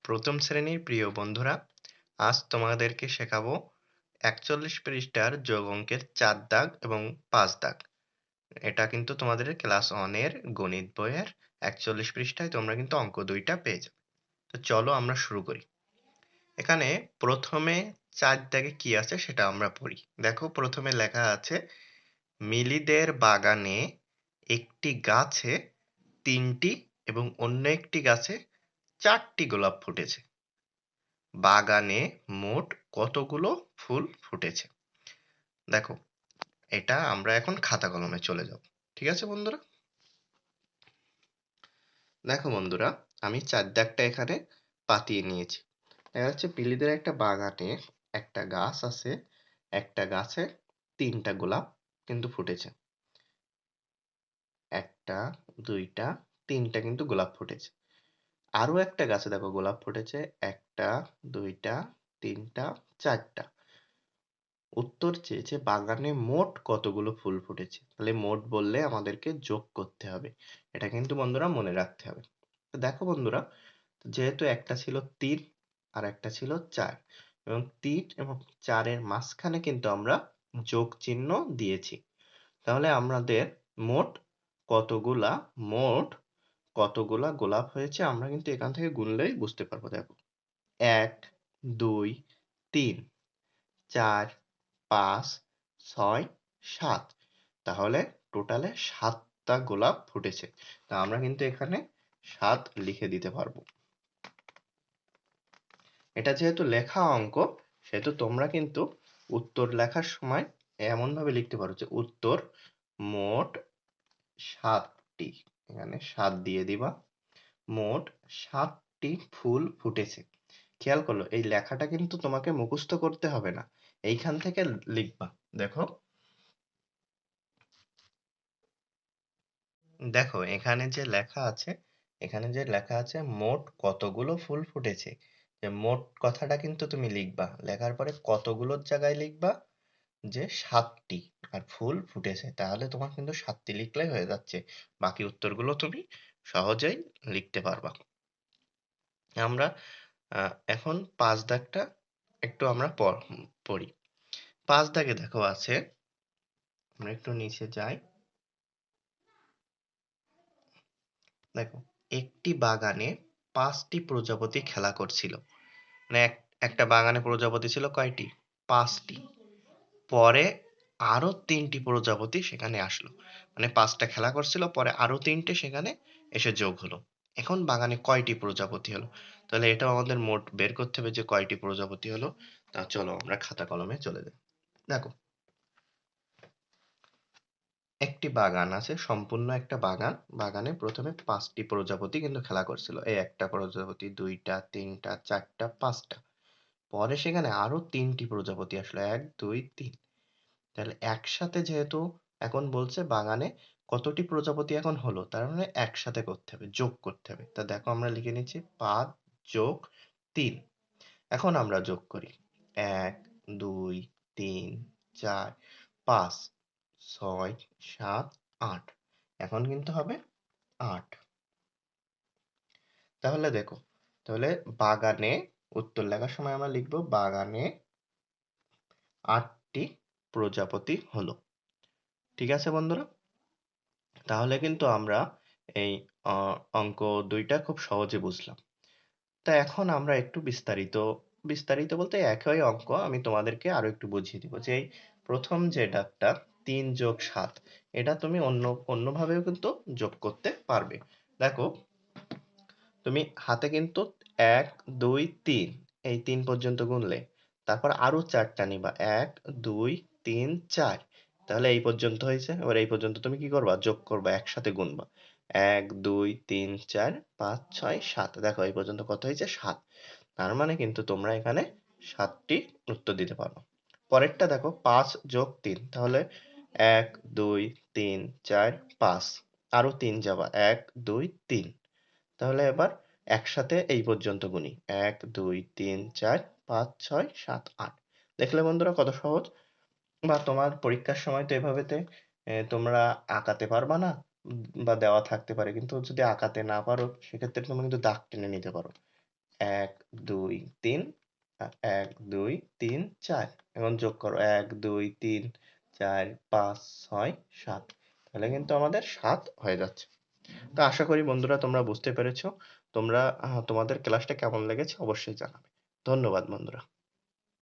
প্রথম শ্রেণীর প্রিয় বন্ধুরা, আজ তোমাদেরকে শেখাবো ৪১ পৃষ্ঠার যোগ অঙ্কের ৪ দাগ এবং ৫ দাগ। এটা কিন্তু তোমাদের ক্লাস 1 এর গণিত বইয়ের ৪১ পৃষ্ঠায় তোমরা কিন্তু অঙ্ক ২ টা পেয়ে যাবে। তো চলো আমরা শুরু করি। এখানে প্রথমে ৪ দাগে কি আছে সেটা আমরা পড়ি। দেখো প্রথমে লেখা আছে মিলিদের বাগানে একটি গাছে ৩টি এবং অন্য একটি গাছে ৪টি গোলাপ ফুটেছে। বাগানে মোট কতগুলো ফুল ফুটেছে? দেখো, এটা আমরা এখন খাতা কলমে চলে যাব। ঠিক আছে বন্ধুরা? দেখো বন্ধুরা, আমি ৪ দাগটা এখানে পাতিয়ে নিয়েছি। দেখা যাচ্ছে পিলিদের একটা বাগানে একটা গাছ আছে, একটা গাছে ৩টা গোলাপ কিন্তু ফুটেছে। ১টা, ২টা, ৩টা কিন্তু গোলাপ ফুটেছে। আরো একটা গাছে দেখো গোলাপ ফুটেছে ১টা, ২টা, ৩টা, ৪টা। উত্তর চেয়েছে বাগানে মোট কতগুলো ফুল ফুটেছে। তাহলে মোট বললে আমাদেরকে যোগ করতে হবে। এটা কিন্তু বন্ধুরা মনে রাখতে হবে। তো দেখো বন্ধুরা, যেহেতু একটা ছিল ৩ আর একটা ছিল ৪ এবং ৩ এবং ৪ এর মাঝখানে কিন্তু আমরা যোগ চিহ্ন দিয়েছি। তাহলে আমাদের মোট কতগুলা মোট কতগুলা গোলাপ হয়েছে আমরা কিন্তু এখান থেকে গুনলেই বুঝতে পারবো। দেখো ১, ২, ৩, ৪, ৫, ৬, ৭। তাহলে টোটালে ৭টা গোলাপ ফুটেছে। তা আমরা কিন্তু এখানে ৭ লিখে দিতে পারবো। এটা যেহেতু লেখা অঙ্ক, সেহেতু তোমরা কিন্তু উত্তর লেখার সময় এমনভাবে লিখতে পারো যে উত্তর মোট ৭টি। এখানে ৭ দিয়ে দিবা। মোট ৭টি ফুল ফুটেছে। খেয়াল করলো এই লেখাটা কিন্তু তোমাকে মুখস্থ করতে হবে না। এইখান থেকে লিখবা। দেখো দেখো এখানে যে লেখা আছে মোট কতগুলো ফুল ফুটেছে। যে মোট কথাটা কিন্তু তুমি লিখবা। লেখার পরে কতগুলোর জায়গায় লিখবা যে ৭টি আর ফুল ফুটেছে। তাহলে তোমার কিন্তু ৭টি লিখলেই হয়ে যাচ্ছে। বাকি উত্তরগুলো তুমি সহজেই লিখতে পারবা। আমরা এখন ৫ দাগটা একটু আমরা পড়ি। ৫ দাগে দেখো আছে, আমরা একটু নিচে যাই। দেখো, একটি বাগানে ৫টি প্রজাপতি খেলা করছিল। মানে একটা বাগানে প্রজাপতি ছিল কয়টি? ৫টি। পরে আরো ৩টি প্রজাপতি সেখানে আসলো। মানে ৫টা খেলা করছিল, পরে আরো ৩টে সেখানে এসে যোগ হলো। এখন বাগানে কয়টি প্রজাপতি হলো? তাহলে এটাও আমাদের মোট বের করতে হবে যে কয়টি প্রজাপতি হলো। তা চলো আমরা খাতা কলমে চলে যাই। দেখো, একটি বাগান আছে, সম্পূর্ণ একটা বাগান। বাগানে প্রথমে ৫টি প্রজাপতি কিন্তু খেলা করছিল। এই একটা প্রজাপতি, ২টা, ৩টা, ৪টা, ৫টা। পরে সেখানে আরো ৩টি প্রজাপতি আসলো। ১, ২, ৩। তাহলে একসাথে যেহেতু এখন বলছে বাগানে কতটি প্রজাপতি এখন হলো, তার মানে একসাথে করতে হবে, যোগ করতে হবে। তা দেখো আমরা লিখে নিচ্ছি ৫ যোগ ৩। এখন আমরা যোগ করি। ১, ২, ৩, ৪, ৫, ৬, ৭, ৮। এখন কিন্তু হবে ৮। তাহলে দেখো, তাহলে বাগানে উত্তর লেখার সময় আমরা লিখবো বাগানে ৮টি প্রজাপতি হলো। ঠিক আছে বন্ধুরা? তাহলে কিন্তু আমরা এই অঙ্ক ২ টা খুব সহজে বুঝলাম। তা এখন আমরা একটু বিস্তারিত বলতে একই অঙ্ক আমি তোমাদেরকে আরো একটু বুঝিয়ে দিব। যে এই প্রথম যে দাগটা ৩ যোগ ৭, এটা তুমি অন্যভাবেও কিন্তু যোগ করতে পারবে। দেখো, তুমি হাতে কিন্তু ১, ২, ৩ এই ৩ পর্যন্ত গুনলে। তারপর আরো ৪টা নিবা। ১, ২, ৩, ৪। তাহলে এই পর্যন্ত হয়েছে। এবার এই পর্যন্ত তুমি কি করবা? যোগ করবা, একসাথে গুনবা। ১, ২, ৩, ৪, ৫, ৬, ৭। দেখো এই পর্যন্ত কত হয়েছে? ৭। তার মানে কিন্তু তোমরা এখানে ৭টি উত্তর দিতে পারো। পরেরটা দেখো ৫ যোগ ৩। তাহলে ১, ২, ৩, ৪, ৫। আরো ৩ যাবা। ১, ২, ৩। তাহলে এবার একসাথে এই পর্যন্ত গুনি। ১, ২, ৩, ৪, ৫, ৬, ৭, ৮। দেখলে বন্ধুরা কত সহজ? বা তোমার পরীক্ষার সময় তো এভাবেতে তোমরা আঁকাতে পারবা না, বা দেওয়া থাকতে পারে। কিন্তু যদি আঁকাতে না পারো সেক্ষেত্রে তোমরা কিন্তু দাগ টেনে নিতে পারো। 1, 2, 3 আর 1, 2, 3, 4 এখন যোগ করো 1, 2, 3, 4, 5, 6, 7 তাহলে কিন্তু আমাদের 7 হয়ে যাচ্ছে। তো আশা করি বন্ধুরা তোমরা বুঝতে পেরেছো। তোমরা তোমাদের ক্লাসটা কেমন লেগেছে অবশ্যই জানাবে। ধন্যবাদ বন্ধুরা।